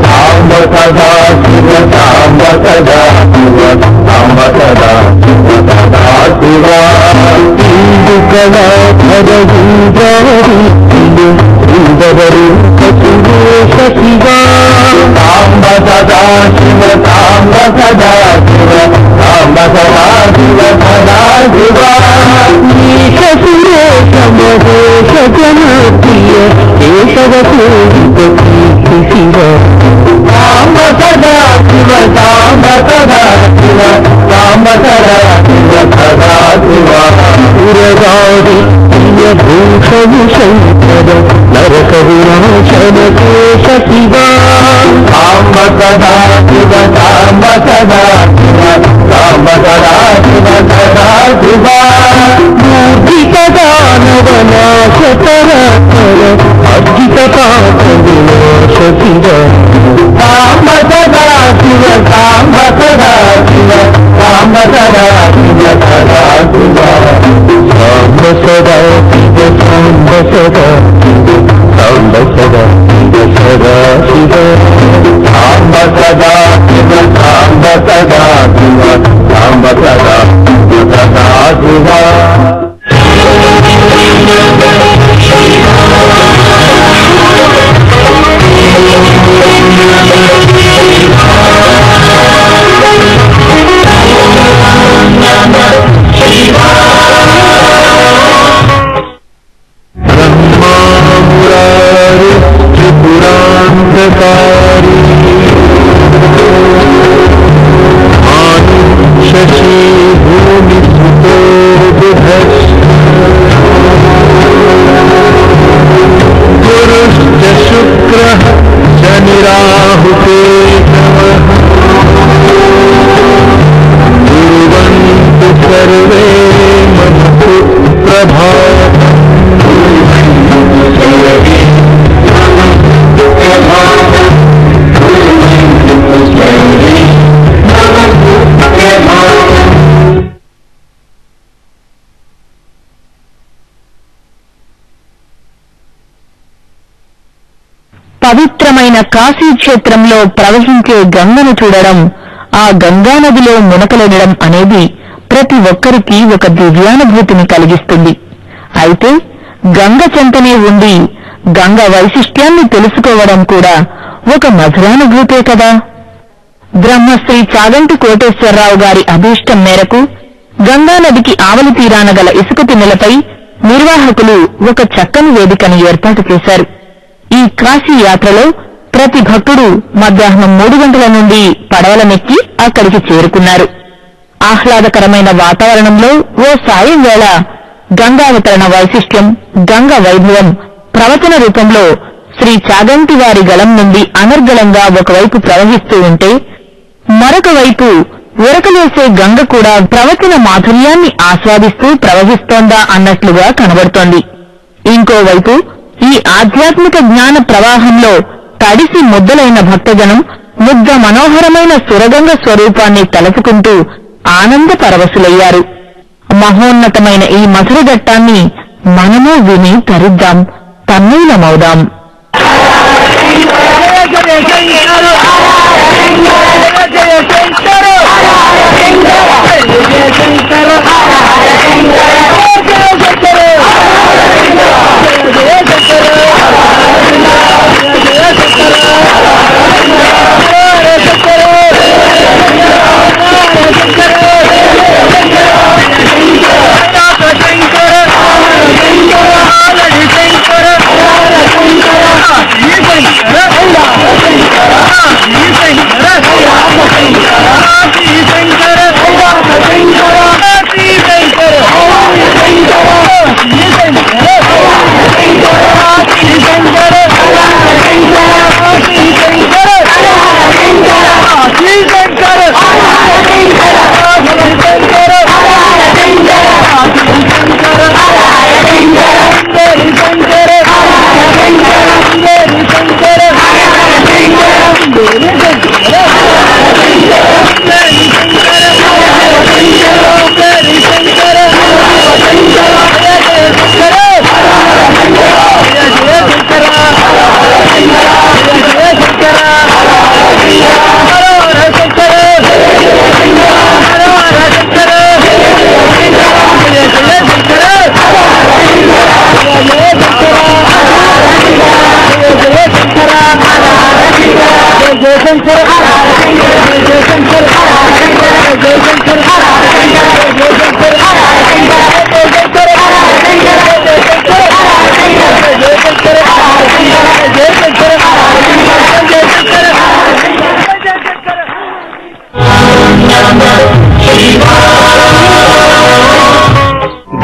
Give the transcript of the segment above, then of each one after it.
సాంబ సదా శివ సాంబ సదా శివ సాంబ సదా శివ సదా శివ సాంబ సదా శివ సాంబ సదా శివ సాంబ సదా శివ సదా శివ మహేష జనప్రియ కేశవ శివ సాంబ సదా శివ సాంబ సదా శివ సాంబ సదా శివ సదా శివ పురగాడి భూషణు శంకర నరక వినాశన కేశ శివ సాంబ సదా శివ సాంబ సదా శివ సాంబ సదా శివ సదా శివ మూర్తిక దానవనాశతర అర్జిత పాప వినాశ శివ సాంబ సదా శివ సాంబ సదా శివ సాంబ సదా శివ సదా శివ సాంబ సదా శివ సాంబ సదా సాంబ సదా శివ సదా శివ సాంబ సదా శివ సాంబ సదా శివ సాంబ సదా శివ సదా శివ బ్రహ్మామురారి త్రిపురాంతకారి శశి భూమి సుతో గురుశ్చ శుక్రః శని రాహుకేతవః గురువంతు సర్వే మమ ప్రభాతం పవిత్రమైన కాశీ క్షేత్రంలో ప్రవహించే గంగను చూడడం, ఆ గంగానదిలో మునకలెడడం అనేది ప్రతి ఒక్కరికి ఒక దివ్యానుభూతిని కలిగిస్తుంది. అయితే గంగ చెంతనే ఉండి గంగ వైశిష్ట్యాన్ని తెలుసుకోవడం కూడా ఒక మధురానుభూతే కదా. బ్రహ్మశ్రీ చాగంటి కోటేశ్వరరావు గారి అభీష్టం మేరకు గంగానదికి ఆవలి తీరాన గల ఇసుక తిన్నెలపై నిర్వాహకులు ఒక చక్కని వేదికను ఏర్పాటు చేశారు. ఈ కాశీ యాత్రలో ప్రతి భక్తుడు మధ్యాహ్నం 3 గంటల నుండి పడవలనెక్కి అక్కడికి చేరుకున్నారు. ఆహ్లాదకరమైన వాతావరణంలో ఓ సాయం వేళ గంగావతరణ వైశిష్ట్యం, గంగ వైభవం ప్రవచన రూపంలో శ్రీ చాగంటి వారి గళం నుండి అనర్గళంగా ఒకవైపు ప్రవహిస్తూ ఉంటే, మరొక వైపు ఉరకలేసే గంగ కూడా ప్రవచన మాధుర్యాన్ని ఆస్వాదిస్తూ ప్రవహిస్తోందా అన్నట్లుగా కనబడుతోంది. ఇంకోవైపు ఈ ఆధ్యాత్మిక జ్ఞాన ప్రవాహంలో తడిసి ముద్దలైన భక్తజనం ముద్ద మనోహరమైన సురగంగ స్వరూపాన్ని తలచుకుంటూ ఆనంద పరవశులయ్యారు. మహోన్నతమైన ఈ మధుర ఘట్టాన్ని మనము విని తరిద్దాం, తన్మయమవుదాం.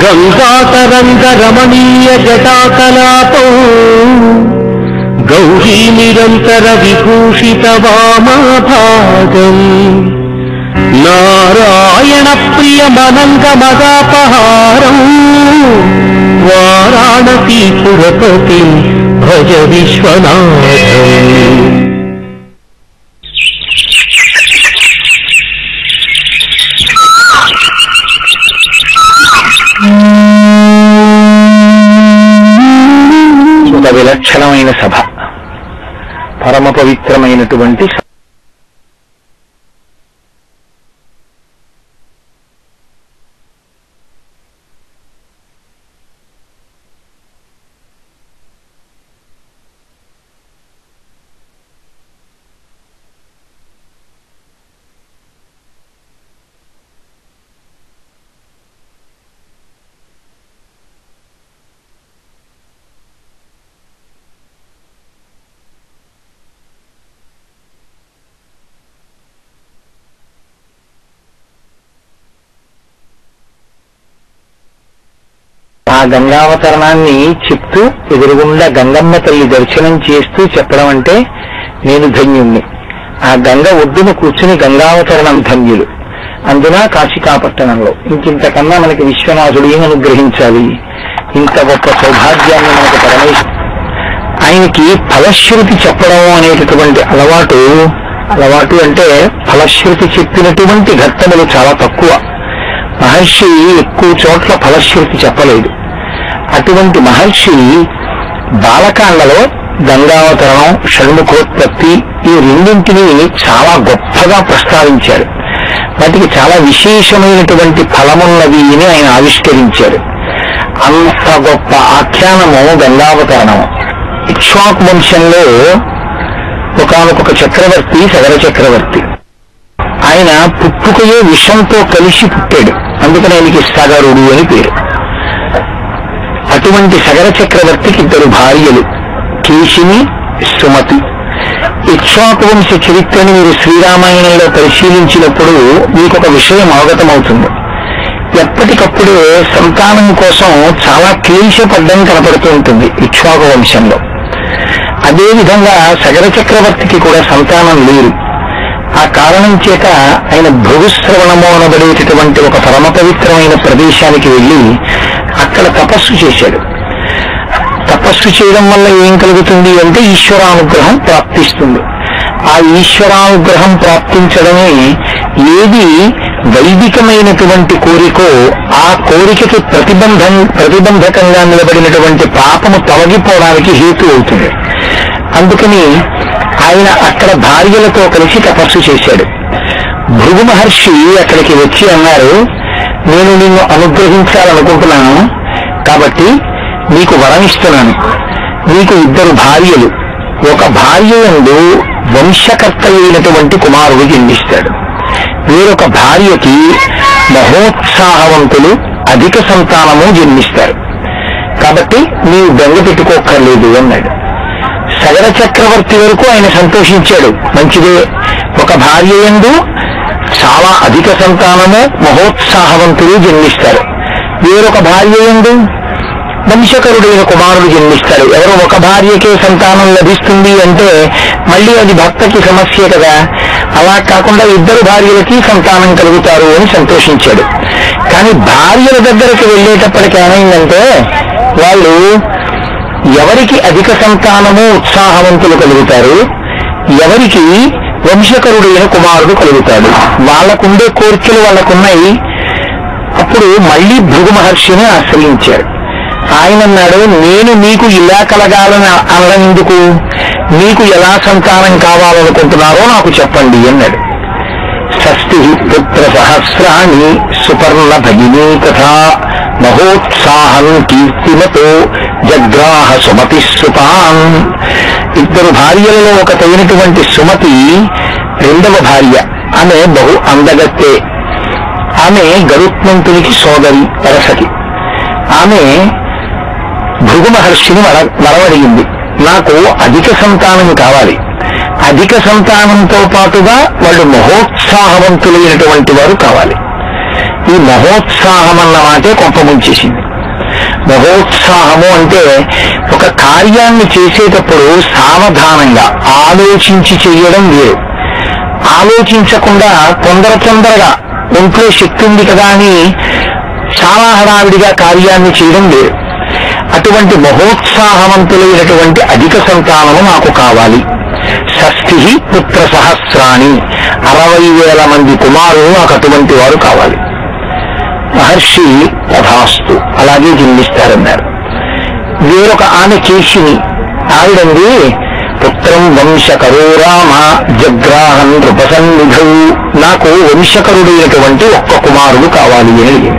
గంగాతరంగ రమణీయ జటాకలాపం గౌరీ నిరంతర విభూషిత వామాభాగం నారాయణ ప్రియ మనంగ మదాపహారం వారాణసీ పురపతి భజ విశ్వనాథం. ఒక విలక్షణమైన సభ, పరమ పవిత్రమైనటువంటి సభ. ఆ గంగావతరణాన్ని చెప్తూ ఎదురుగుండా గంగమ్మ తల్లి దర్శనం చేస్తూ చెప్పడం అంటే నేను ధన్యుణ్ణి. ఆ గంగ ఒడ్డున కూర్చుని గంగావతరణం ధన్యులు. అందున కాశీకాపట్టణంలో ఇంకింతకన్నా మనకి విశ్వనాథుడు ఏం అనుగ్రహించాలి? ఇంత గొప్ప సౌభాగ్యాన్ని మనకు పరమేశ్వరుడు. ఆయనకి ఫలశ్రుతి చెప్పడం అనేటటువంటి అలవాటు అంటే ఫలశ్రుతి చెప్పినటువంటి ఘట్టములు చాలా తక్కువ. మహర్షి ఎక్కువ చోట్ల ఫలశ్రుతి చెప్పలేదు. అటువంటి మహర్షి బాలకాండలో గంగావతరణం, షణ్ముఖోత్పత్తి ఈ రెండింటినీ చాలా గొప్పగా ప్రస్తావించారు. వాటికి చాలా విశేషమైనటువంటి ఫలమున్నది అని ఆయన ఆవిష్కరించారు. అంత గొప్ప ఆఖ్యానము గంగావతరణము. ఇక్ష్వాకు వంశంలో ఒకానొక చక్రవర్తి, సగర చక్రవర్తి. ఆయన పుట్టుకయే విషంతో కలిసి పుట్టాడు. అందుకని ఆయనకి సగరుడు అని పేరు. అటువంటి సగర చక్రవర్తికి ఇద్దరు భార్యలు, కేశిని, సుమతి. ఇక్ష్వాకు వంశ చరిత్రని మీరు శ్రీరామాయణంలో పరిశీలించినప్పుడు మీకు ఒక విషయం అవగతమవుతుంది. ఎప్పటికప్పుడు సంతానం కోసం చాలా క్లేశపడ్డం కనపడుతూ ఉంటుంది ఇక్ష్వాకు వంశంలో. అదేవిధంగా సగర చక్రవర్తికి కూడా సంతానం లేరు. ఆ కారణం చేత ఆయన భృగుశ్రవణము అనబడేటటువంటి ఒక పరమ పవిత్రమైన ప్రదేశానికి వెళ్లి అక్కడ తపస్సు చేశాడు. తపస్సు చేయడం వల్ల ఏం కలుగుతుంది అంటే ఈశ్వరానుగ్రహం ప్రాప్తిస్తుంది. ఆ ఈశ్వరానుగ్రహం ప్రాప్తించడమే ఏది వైదికమైనటువంటి కోరికో ఆ కోరికకి ప్రతిబంధకంగా నిలబడినటువంటి పాపము తొలగిపోవడానికి హేతు అవుతుంది. అందుకని ఆయన అక్కడ భార్యలతో కలిసి తపస్సు చేశాడు. భృగు మహర్షి అక్కడికి వచ్చి అన్నారు, నేను నిన్ను అనుగ్రహించాలనుకుంటున్నాను, కాబట్టి నీకు వరం ఇస్తున్నాను. నీకు ఇద్దరు భార్యలు. ఒక భార్య యందు వంశకర్త అయినటువంటి కుమారుడు జన్మిస్తాడు. వేరొక భార్యకి మహోత్సాహవంతులు అధిక సంతానము జన్మిస్తారు. కాబట్టి నీవు బెంగ పెట్టుకోక్కర్లేదు అన్నాడు. సగర చక్రవర్తి వరకు ఆయన సంతోషించాడు. మంచిదే, ఒక భార్య యందు చాలా అధిక సంతానము మహోత్సాహవంతులు జన్మిస్తారు. వేరొక భార్య యందు వంశకరుడైన కుమారుడు జన్మిస్తాడు. ఎవరో ఒక భార్యకే సంతానం లభిస్తుంది అంటే మళ్ళీ అది భర్తకి సమస్య కదా. అలా కాకుండా ఇద్దరు భార్యలకి సంతానం కలుగుతారు అని సంతోషించాడు. కానీ భార్యల దగ్గరికి వెళ్ళేటప్పటికి ఏమైందంటే వాళ్ళు ఎవరికి అధిక సంతానము ఉత్సాహవంతులు కలుగుతారు, ఎవరికి వంశకరుడైన కుమారుడు కలుగుతాడు, వాళ్లకుండే కోరికలు వాళ్ళకున్నాయి. అప్పుడు మళ్లీ భృగు మహర్షిని ఆశ్రయించారు. ఆయన అన్నాడు, నేను మీకు ఇలా కలగాలని అనడందుకు, మీకు ఎలా సంతానం కావాలనుకుంటున్నారో నాకు చెప్పండి అన్నాడు. షష్ఠి పుత్ర సహస్రాణి సుపర్ణ భగినీ తథా మహోత్సాహం కీర్తిమతో జగ్రాహ సుమతి సుతాన్. ఇద్దరు భార్యలలో ఒకటైనటువంటి సుమతి రెండవ భార్య. ఆమె బహు అందగత్తే. ఆమె గరుత్మంతునికి సోదరి పరసతి. ఆమె భృగు మహర్షిని వరవడిగింది, నాకు అధిక సంతానం కావాలి, అధిక సంతానంతో పాటుగా వాళ్ళు మహోత్సాహవంతులైనటువంటి వారు కావాలి. ఈ మహోత్సాహం అన్న మాటే కొంప ముంచేసింది. మహోత్సాహము అంటే ఒక కార్యాన్ని చేసేటప్పుడు సావధానంగా ఆలోచించి చేయడం వేరు, ఆలోచించకుండా తొందరగా ఒంట్లో శక్తి ఉంది కదా అని చాలా హడావిడిగా కార్యాన్ని చేయడం వేరు. అటువంటి మహోత్సాహవంతులైనటువంటి అధిక సంతానము నాకు కావాలి. షష్ఠి పుత్ర సహస్రాణి, 60,000 మంది కుమారులు నాకు అటువంటి వారు కావాలి. మహర్షి తథాస్తు అలాగే జన్మిస్తారన్నారు. వేరొక ఆమె కేశిని, ఆవిడంది పుత్రం వంశకరో రామ జగ్రాహం నృపసన్నిధౌ, నాకు వంశకరుడైనటువంటి ఒక్క కుమారుడు కావాలి అని.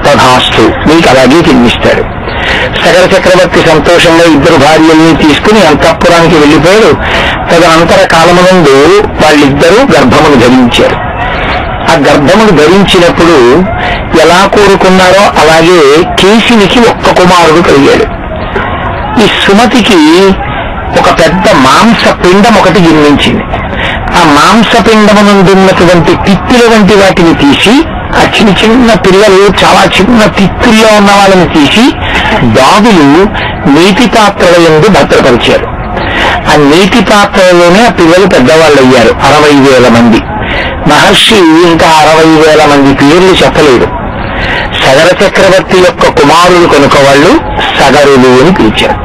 తథాస్తు మీకు అలాగే జన్మిస్తాడు. సగర చక్రవర్తి సంతోషంగా ఇద్దరు భార్యల్ని తీసుకుని అంతఃపురానికి వెళ్లిపోయాడు. తదనంతర కాలమునందు వాళ్ళిద్దరూ గర్భమును ధరించారు. ఆ గర్భమును ధరించినప్పుడు ఎలా కోరుకున్నారో అలాగే కేశినికి ఒక్క కుమారుడు కలిగాడు. ఈ సుమతికి ఒక పెద్ద మాంస పిండం ఒకటి జన్మించింది. ఆ మాంస పిండమునందున్నటువంటి తిత్తుల వంటి వాటిని తీసి, ఆ చిన్న పిల్లలు చాలా చిన్న తిత్తుల్లో ఉన్న వాళ్ళని తీసి దాదులు నీటి పాత్రల యందు భద్రపరిచారు. ఆ నీటి పాత్రలోనే ఆ పిల్లలు పెద్దవాళ్ళు అయ్యారు, 60,000 మంది. మహర్షి ఇంకా 60,000 మంది పేర్లు చెప్పలేదు. సగర చక్రవర్తి యొక్క కుమారులు కనుక వాళ్ళు సగరులు అని పిలిచారు.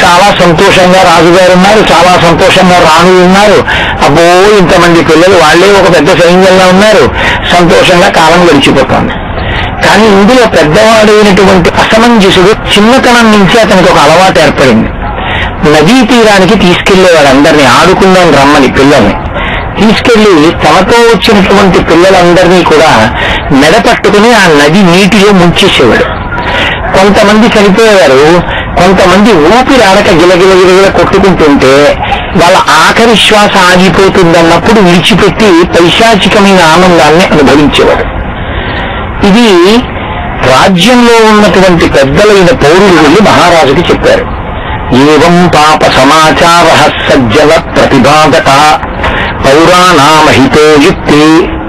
చాలా సంతోషంగా రాజుగారు ఉన్నారు, చాలా సంతోషంగా రాణులు ఉన్నారు. అబ్బో ఇంతమంది పిల్లలు, వాళ్లే ఒక పెద్ద సైన్యంగా ఉన్నారు. సంతోషంగా కాలం గడిచిపోతుంది. కానీ ఇందులో పెద్దవాడైనటువంటి అసమంజసుడు చిన్నతనం నుంచి అతనికి ఒక అలవాటు ఏర్పడింది. నదీ తీరానికి తీసుకెళ్లేవాడు అందరినీ, ఆడుకుందాం రమ్మని పిల్లల్ని తీసుకెళ్లి తనతో వచ్చినటువంటి పిల్లలందరినీ కూడా మెడ పట్టుకుని ఆ నది నీటిలో ముంచేసేవాడు. కొంతమంది చనిపోయేవారు, కొంతమంది ఊపిరాడక గిలగిలగిలగిల కొట్టుకుంటుంటే వాళ్ళ ఆఖరి శ్వాస ఆగిపోతుందన్నప్పుడు విడిచిపెట్టి పైశాచికమైన ఆనందాన్ని అనుభవించేవాడు. ఇది రాజ్యంలో ఉన్నటువంటి పెద్దలైన పౌరులు వెళ్లి మహారాజుకి చెప్పారు. ఏవం పాప సమాచార సజ్జల ప్రతిపాదక పౌరాణామహితో యుక్తి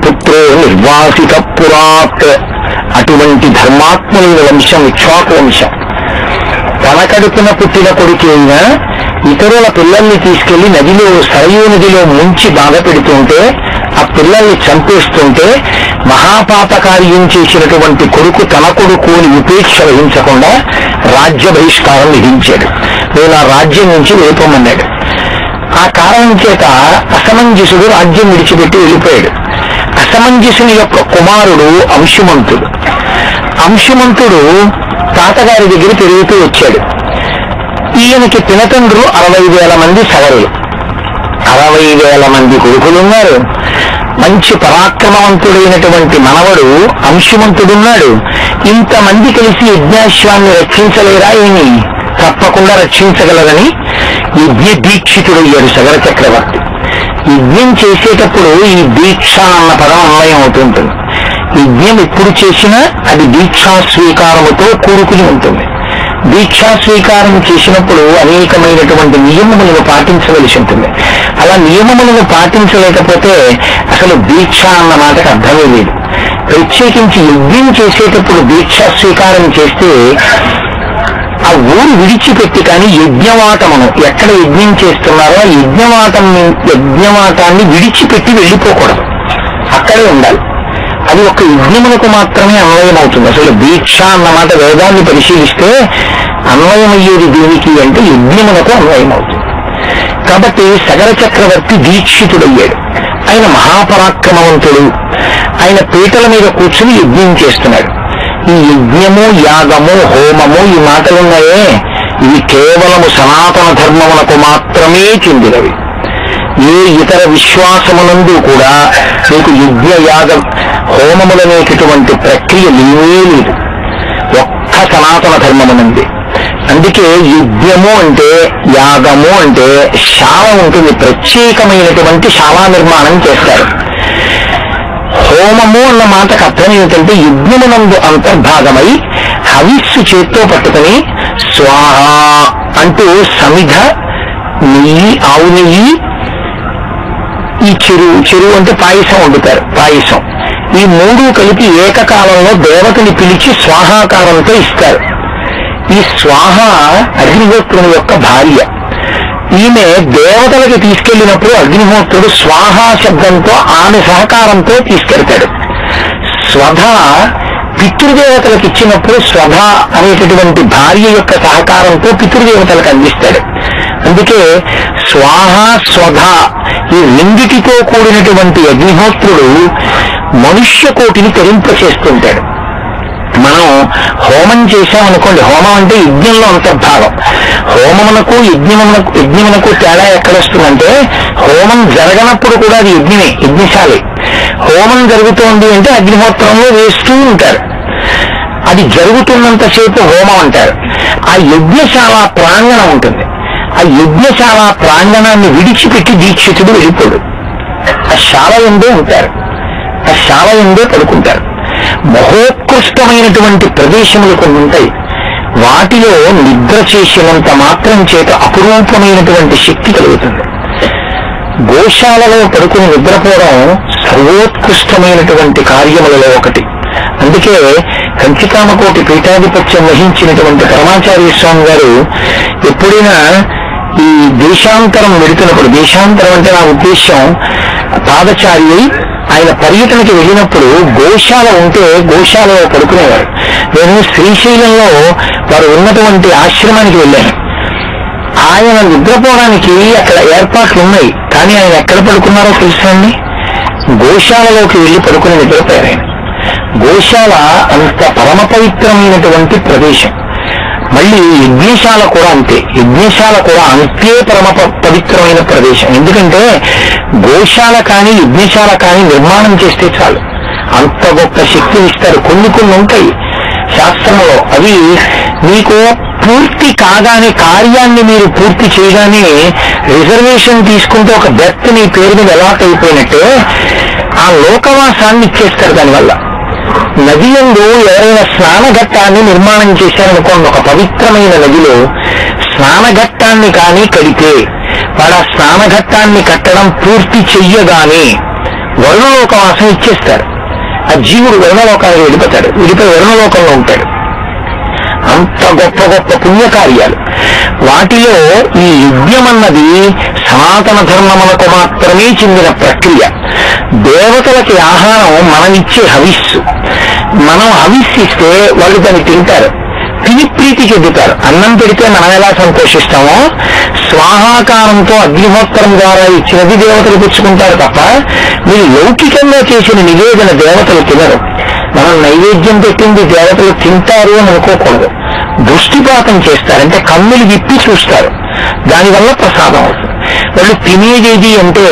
పుత్రో నిర్వాసిత పురాత్. అటువంటి ధర్మాత్ములైన వంశం ఇక్ష్వాకు వంశం. తన కడుపున పుట్టిన కొడుకైనా ఇతరుల పిల్లల్ని తీసుకెళ్లి నదిలో, సరయూ నదిలో ముంచి బాధ పెడుతుంటే, ఆ పిల్లల్ని చంపేస్తుంటే మహాపాపకార్యం చేసినటువంటి కొడుకు తన కొడుకు అని ఉపేక్ష వహించకుండా రాజ్య బహిష్కారం విధించాడు. నేను ఆ రాజ్యం నుంచి వెళ్ళిపోమన్నాడు. ఆ కారణం చేత అసమంజసుడు రాజ్యం విడిచిపెట్టి వెళ్ళిపోయాడు. అసమంజసుని యొక్క కుమారుడు అంశుమంతుడు. అంశుమంతుడు తాతగారి దగ్గర తిరుగుతూ వచ్చాడు. ఈయనకి పినతండ్రులు 60,000 మంది సగరులు, 60,000 మంది కొడుకులున్నారు. మంచి పరాక్రమవంతుడైనటువంటి మనవడు అంశుమంతుడున్నాడు. ఇంతమంది కలిసి యజ్ఞాశ్వాన్ని రక్షించలేరా? ఏమి తప్పకుండా రక్షించగలరని యజ్ఞ దీక్షితుడయ్యాడు సగర చక్రవర్తి. యజ్ఞం చేసేటప్పుడు ఈ దీక్ష అన్న పదం అన్వయం అవుతుంటుంది. యజ్ఞం ఎప్పుడు చేసినా అది దీక్షా స్వీకారముతో కూడుకుని ఉంటుంది. దీక్షా స్వీకారం చేసినప్పుడు అనేకమైనటువంటి నియమములను పాటించవలసి ఉంటుంది. అలా నియమములను పాటించలేకపోతే అసలు దీక్ష అన్న మాటకు అర్థమే లేదు. ప్రత్యేకించి యజ్ఞం చేసేటప్పుడు దీక్షా స్వీకారం చేస్తే ఆ ఊరు విడిచిపెట్టి, కానీ యజ్ఞవాటమును ఎక్కడ యజ్ఞం చేస్తున్నారో ఆ యజ్ఞవాటాన్ని విడిచిపెట్టి వెళ్ళిపోకూడదు, అక్కడే ఉండాలి. అది ఒక యజ్ఞమునకు మాత్రమే అన్వయం అవుతుంది. అసలు దీక్ష అన్నమాట వేదాన్ని పరిశీలిస్తే అన్వయమయ్యేది దేనికి అంటే యజ్ఞమునకు అన్వయం అవుతుంది. కాబట్టి సగర చక్రవర్తి దీక్షితుడయ్యాడు. ఆయన మహాపరాక్రమవంతుడు. ఆయన పీటల మీద కూర్చుని యజ్ఞం చేస్తున్నాడు. ఈ యజ్ఞము, యాగము, హోమము, ఈ మాటలున్నాయే, ఇవి కేవలము సనాతన ధర్మమునకు మాత్రమే చెందినవి. ఏ ఇతర విశ్వాసమునందు కూడా మీకు యజ్ఞ, యాగం, హోమములనేటటువంటి ప్రక్రియ లేనే లేదు. ఒక్క సనాతన ధర్మమునంది. అందుకే యజ్ఞము అంటే, యాగము అంటే శాల ఉంటుంది, ప్రత్యేకమైనటువంటి శాలా నిర్మాణం చేస్తారు. హోమము అన్న మాటకు అర్థం ఏమిటంటే యజ్ఞమునందు అంతర్భాగమై హవిస్సు చేత్తో పట్టుకుని స్వాహ అంటూ సమిధ, నెయ్యి, ఆవు నెయ్యి, ఈ చెరువు అంటే పాయసం వండుతారు, పాయసం, ఈ మూడు కలిపి ఏకకాలంలో దేవతని పిలిచి స్వాహాకారంతో ఇస్తారు. ఈ స్వాహ అగ్నిహోత్రుని యొక్క భార్య. ఈమె దేవతలకి తీసుకెళ్లినప్పుడు అగ్నిహోత్రుడు స్వాహా శబ్దంతో ఆమె సహకారంతో తీసుకెళ్తాడు. స్వధ పితృదేవతలకు ఇచ్చినప్పుడు స్వధ అనేటటువంటి భార్య యొక్క సహకారంతో పితృదేవతలకు అందిస్తాడు. అందుకే స్వాహ స్వధ ఈ రెండిటితో కూడినటువంటి అగ్నిహోత్రుడు మనుష్య కోటిని తరింపచేస్తుంటాడు. మనం హోమం చేశామనుకోండి, హోమం అంటే యజ్ఞంలో అంతర్భాగం. హోమమునకు యజ్ఞమునకు తేడా ఎక్కడొస్తుందంటే, హోమం జరగనప్పుడు కూడా అది యజ్ఞమే, యజ్ఞశాలే. హోమం జరుగుతోంది అంటే అగ్నిహోత్రంలో వేస్తూ ఉంటారు, అది జరుగుతున్నంతసేపు హోమం అంటారు. ఆ యజ్ఞశాల ప్రాంగణం ఉంటుంది, ఆ యజ్ఞశాల ప్రాంగణాన్ని విడిచిపెట్టి దీక్షితుడు వెళ్ళిపోడు. ఆ శాల ఎందే ఉంటారు, ఆ శాల ఎందే పడుకుంటారు. మహోత్కృష్టమైనటువంటి ప్రదేశములు కొన్ని ఉంటాయి, వాటిలో నిద్ర చేసినంత మాత్రం చేత అపురూపమైనటువంటి శక్తి కలుగుతుంది. గోశాలలో పడుకుని నిద్రపోవడం సర్వోత్కృష్టమైనటువంటి కార్యములలో ఒకటి. అందుకే కంచికామకోటి పీఠాధిపత్యం వహించినటువంటి పరమాచార్య స్వామి గారు ఎప్పుడైనా ఈ దేశాంతరం వెళుతున్నప్పుడు, దేశాంతరం అంటే నా ఉద్దేశం పాదచారి ఆయన పర్యటనకి వెళ్ళినప్పుడు గోశాల ఉంటే గోశాలలో పడుకునేవారు. నేను శ్రీశైలంలో వారు ఉన్నటువంటి ఆశ్రమానికి వెళ్ళాను. ఆయన నిద్రపోవడానికి అక్కడ ఏర్పాట్లు ఉన్నాయి, కానీ ఆయన ఎక్కడ పడుకున్నారో తెలుసండి, గోశాలలోకి వెళ్లి పడుకుని నిద్రపోయారు ఆయన. గోశాల అంత పరమ పవిత్రమైనటువంటి ప్రదేశం. మళ్ళీ యజ్ఞశాల కూడా అంతే, యజ్ఞశాల కూడా అంతే పరమ పవిత్రమైన ప్రదేశం. ఎందుకంటే గోశాల కానీ యజ్ఞశాల కానీ నిర్మాణం చేస్తే చాలు, అంత గొప్ప శక్తిని ఇస్తారు. కొన్ని ఉంటాయి శాస్త్రంలో, అవి మీకు పూర్తి కాగానే, కార్యాన్ని మీరు పూర్తి చేయగానే రిజర్వేషన్ తీసుకుంటే ఒక బెర్త్ మీ పేరు మీద అలాట్ అయిపోయినట్టే ఆ లోకవాసాన్ని ఇచ్చేస్తారు. దానివల్ల నది యందు ఎవరైనా స్నానఘట్టాన్ని నిర్మాణం చేశారనుకోండి, ఒక పవిత్రమైన నదిలో స్నానఘట్టాన్ని కానీ కడితే వాడు ఆ స్నానఘట్టాన్ని కట్టడం పూర్తి చెయ్యగానే వరుణలోకవాసం ఇచ్చేస్తారు. ఆ జీవుడు వరుణలోకానికి వెళ్ళిపోతాడు, వెళ్ళిపోయి వరుణలోకంలో ఉంటాడు. అంత గొప్ప గొప్ప పుణ్యకార్యాలు. వాటిలో ఈ యజ్ఞం అన్నది సనాతన ధర్మములకు మాత్రమే చెందిన ప్రక్రియ. దేవతలకి ఆహారం మనమిచ్చే హవిస్సు. మనం హవిస్సిస్తే వాళ్ళు దాన్ని తింటారు, తిని ప్రీతి చెందుతారు. అన్నం పెడితే మనం ఎలా సంతోషిస్తామో, స్వాహాకారంతో అగ్నిహోత్రం ద్వారా ఇచ్చినది దేవతలు పుచ్చుకుంటారు తప్ప మీరు లౌకికంగా చేసిన నివేదన దేవతలు తినరు. మనం నైవేద్యం పెట్టింది దేవతలు తింటారు అని అనుకోకూడదు. దృష్టిపాతం చేస్తారంటే కన్నులు విప్పి చూస్తారు, దానివల్ల ప్రసాదం అవుతుంది. వాళ్ళు తినేదేది అంటే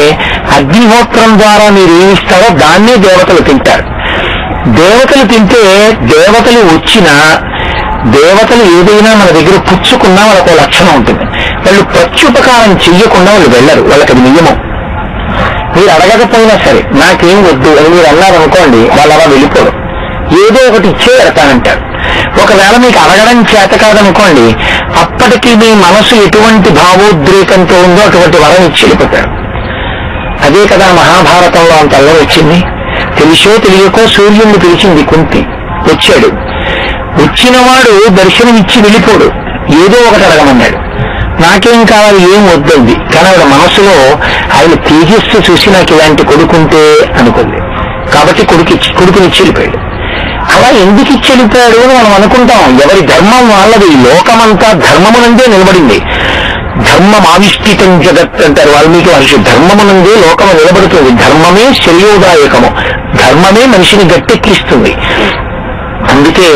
అగ్నిహోత్రం ద్వారా మీరు ఏమిస్తారో దాన్నే దేవతలు తింటారు. దేవతలు తింటే దేవతలు వచ్చినా, దేవతలు ఏదైనా మన దగ్గర పుచ్చుకున్నా వాళ్ళకు లక్షణం ఉంటుంది. వాళ్ళు ప్రత్యుపకారం చెయ్యకుండా వాళ్ళు వెళ్ళరు, వాళ్ళకి అది నియమం. మీరు అడగకపోయినా సరే నాకేం వద్దు అని మీరు అన్నారనుకోండి, వాళ్ళు అలా వెళ్ళిపోరు, ఏదో ఒకటి ఇచ్చే వెళ్తానంటారు. ఒకవేళ మీకు అడగడం చేత కాదనుకోండి, అప్పటికి మీ మనసు ఎటువంటి భావోద్రేకంతో ఉందో అటువంటి వరం ఇచ్చి వెళ్ళిపోతారు. అదే కదా మహాభారతంలో అంత అల్లం వచ్చింది. తెలిసో తెలియకో సూర్యుడిని పిలిచింది కుంతి, వచ్చాడు. వచ్చినవాడు దర్శనమిచ్చి వెళ్ళిపోడు, ఏదో ఒకటి అడగమన్నాడు. నాకేం కావాలి, ఏం వద్దంది. కానీ ఆవిడ మనసులో ఆయన తేజస్సు చూసి నాకు ఇలాంటి కొడుకుంటే అనుకుంది, కాబట్టి కొడుకునిచ్చి వెళ్ళిపోయాడు. అలా ఎందుకు ఇచ్చి వెళ్ళిపోయాడు అని మనం అనుకుంటాం. ఎవరి ధర్మం వాళ్ళది. లోకమంతా ధర్మమునందే నిలబడింది. ధర్మం ఆవిష్ఠితం జగత్ అంటారు వాల్మీకి మహర్షి. ధర్మమునందే లోకము నిలబడుతుంది. ధర్మమే శ్రేయోదాయకము, ధర్మమే మనిషిని గట్టెక్కిస్తుంది. అందుకే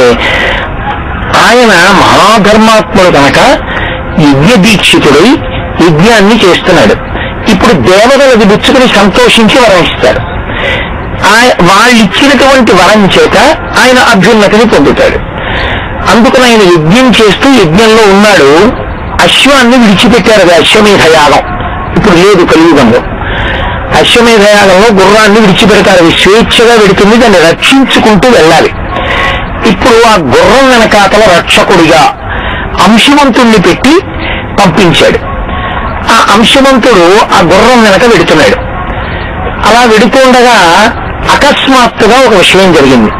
ఆయన మహాధర్మాత్ముడు కనుక యజ్ఞదీక్షితుడై యజ్ఞాన్ని చేస్తున్నాడు. ఇప్పుడు దేవతలది బుచ్చుకుని సంతోషించి వరం ఇస్తారు. వాళ్ళిచ్చినటువంటి వరం చేత ఆయన అభ్యున్నతిని పొందుతాడు. అందుకని ఆయన యజ్ఞం చేస్తూ యజ్ఞంలో ఉన్నాడు. అశ్వాన్ని విడిచిపెట్టారు. అది అశ్వమేధయాగం. ఇప్పుడు లేదు కలియుగంలో. అశ్వమేధయాగంలో గుర్రాన్ని విడిచిపెడతారు. అది స్వేచ్ఛగా వెడుతుంది. దాన్ని రక్షించుకుంటూ వెళ్ళాలి. ఇప్పుడు ఆ గుర్రం వెనకాతల రక్షకుడిగా అంశవంతుణ్ణి పెట్టి పంపించాడు. ఆ అంశవంతుడు ఆ గుర్రం వెనక వెడుతున్నాడు. అలా వెడుతుండగా అకస్మాత్తుగా ఒక విషయం జరిగింది.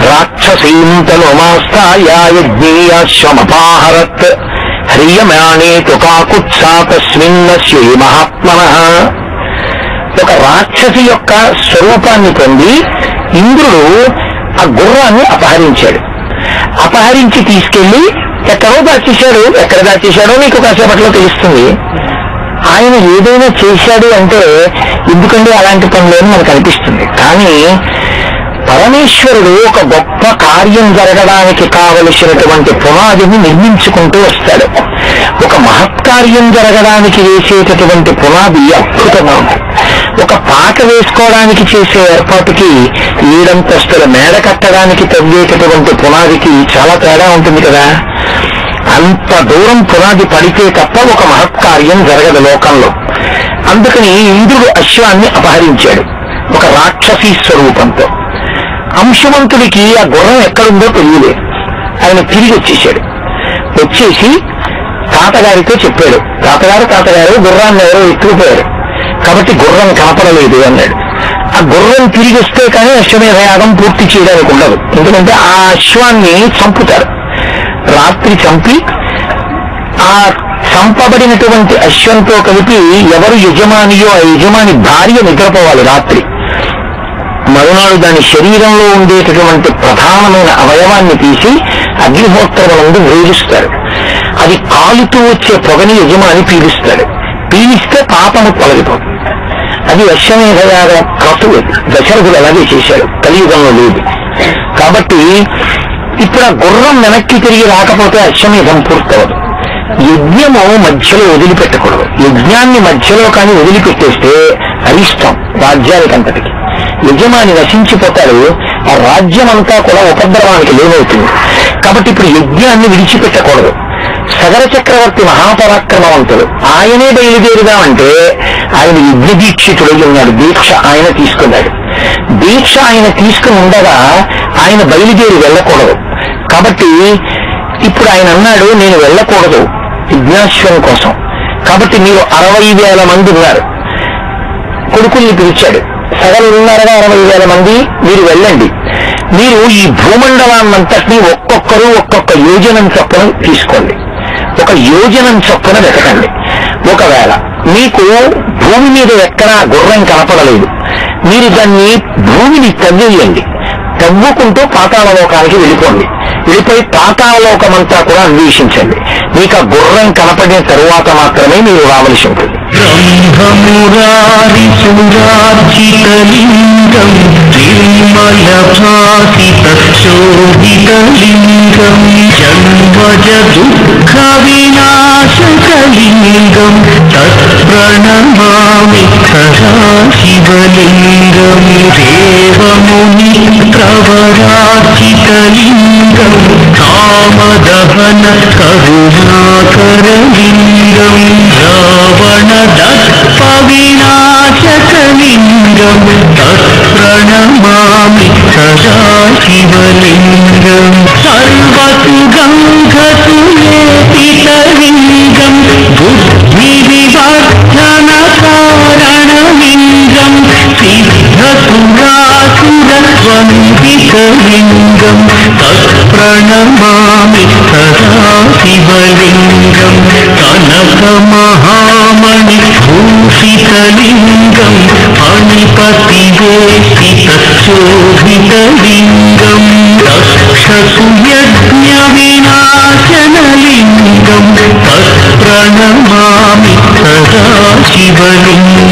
రాక్షసీంతలోమాస్తాయాజ్ఞేయాశ్వమపాహరత్ హ్రియమాణే తుకాకుత్సా తస్మిన్నస్యే మహాత్మనః. ఒక రాక్షసి యొక్క స్వరూపాన్ని పొంది ఇంద్రుడు ఆ గుర్రాన్ని అపహరించాడు. అపహరించి తీసుకెళ్లి ఎక్కడో దాచేశాడు. ఎక్కడ దాచేశాడో మీకు కాసేపట్లో తెలుస్తుంది. ఆయన ఏదైనా చేశాడు అంటే ఎందుకంటే అలాంటి పనులేని మనకు అనిపిస్తుంది. కానీ పరమేశ్వరుడు ఒక గొప్ప కార్యం జరగడానికి కావలసినటువంటి పునాదిని నిర్మించుకుంటూ వస్తాడు. ఒక మహత్కార్యం జరగడానికి వేసేటటువంటి పునాది అద్భుతంగా ఉంటుంది. ఒక పాక వేసుకోవడానికి చేసే ఏర్పాటుకి 7 అంతస్తుల మేడ కట్టడానికి తవ్వేటటువంటి పునాదికి చాలా తేడా ఉంటుంది కదా. అంత దూరం పునాది పడితే తప్ప ఒక మహత్కార్యం జరగదు లోకంలో. అందుకని ఇంద్రుడు అశ్వాన్ని అపహరించాడు ఒక రాక్షసీ స్వరూపంతో. అంశవంతుడికి ఆ గుర్రం ఎక్కడుందో తెలియలేదు. ఆయన తిరిగి వచ్చేశాడు. వచ్చేసి తాతగారితో చెప్పాడు. తాతగారు గుర్రాన్ని ఎవరో ఎత్తుకుపోయారు కాబట్టి గుర్రం కనపడలేదు అన్నాడు. ఆ గుర్రం తిరిగి వస్తే కానీ అశ్వమేధయాగం పూర్తి చేయడానికి ఉండదు. ఎందుకంటే ఆ అశ్వాన్ని చంపుతారు. రాత్రి చంపి ఆ చంపబడినటువంటి అశ్వంతో కలిపి ఎవరు యజమానియో ఆ యజమాని భార్య నిద్రపోవాలి రాత్రి. మరునాడు దాని శరీరంలో ఉండేటటువంటి ప్రధానమైన అవయవాన్ని తీసి అగ్నిహోత్రములందు వేలుస్తాడు. అది కాలుతూ వచ్చే పొగని యజమాని పీలుస్తాడు. పీలిస్తే పాపము తొలగిపోతుంది. అది అశ్వమేధయాగ క్రతువు. దశరథుడు అలాగే చేశాడు. కలియుగంలో లేదు. కాబట్టి ఇప్పుడు ఆ గుర్రం వెనక్కి తిరిగి రాకపోతే అశ్వమేధం పూర్తవదు. యజ్ఞము మధ్యలో వదిలిపెట్టకూడదు. యజ్ఞాన్ని మధ్యలో కానీ వదిలిపెట్టేస్తే అరిష్టం రాజ్యానికంతటికి. యజమాని నశించిపోతాడు. ఆ రాజ్యం అంతా కూడా ఉపద్రవానికి లోనవుతుంది. కాబట్టి ఇప్పుడు యజ్ఞాన్ని విడిచిపెట్టకూడదు. సగర చక్రవర్తి మహాపరాక్రమవంతుడు. ఆయనే బయలుదేరుదామంటే ఆయన యజ్ఞ దీక్షితుడై ఉన్నాడు. దీక్ష ఆయన తీసుకున్నాడు. దీక్ష ఆయన తీసుకుని ఉండగా ఆయన బయలుదేరి వెళ్ళకూడదు. కాబట్టి ఇప్పుడు ఆయన అన్నాడు, నేను వెళ్ళకూడదు యజ్ఞాశ్వం కోసం. కాబట్టి మీరు 60,000 మంది ఉన్నారు. కొడుకుల్ని పిలిచాడు. సగలు ఉన్నారుగా 60,000 మంది. మీరు వెళ్ళండి. మీరు ఈ భూమండలాన్నంతటినీ ఒక్కొక్కరు ఒక్కొక్క యోజనం చొప్పున తీసుకోండి. ఒక యోజనం చొప్పున వెతకండి. ఒకవేళ మీకు భూమి మీద ఎక్కడా గుర్రం కనపడలేదు, మీరు దాన్ని భూమిని తవ్వేయండి. తవ్వుకుంటూ పాతాళలోకానికి వెళ్ళిపోండి. వెళ్ళిపోయి పాతాళలోకమంతా కూడా అన్వేషించండి. మీకు ఆ గుర్రం కనపడిన తరువాత మాత్రమే మీరు రావలసి ఉంటుంది. బ్రహ్మమురార్చితలింగం నిర్మలభాసితశోభితలింగం జన్మజ దుఃఖ వినాశకలింగం తత్ప్రణమామి సదా శివలింగం దేవముని ప్రవరార్చితలింగం కామదహన కరుణాకరలింగం రావణ దర్ప వినాశకలింగం తత్ప్రణమామి సదా శివలింగం సర్వసుగంధసులేపితలింగం బుద్ధి వివర్ధన కారణలింగం సిద్ధసురాసురవందితలింగం తత్ప్రణమామి సదా శివలింగం కనకమహామణి భూషితలింగం ఫణిపతివేష్టితశోభితలింగం దక్షసుయజ్ఞ వినాశనలింగం తత్ప్రణమామి సదా శివలింగం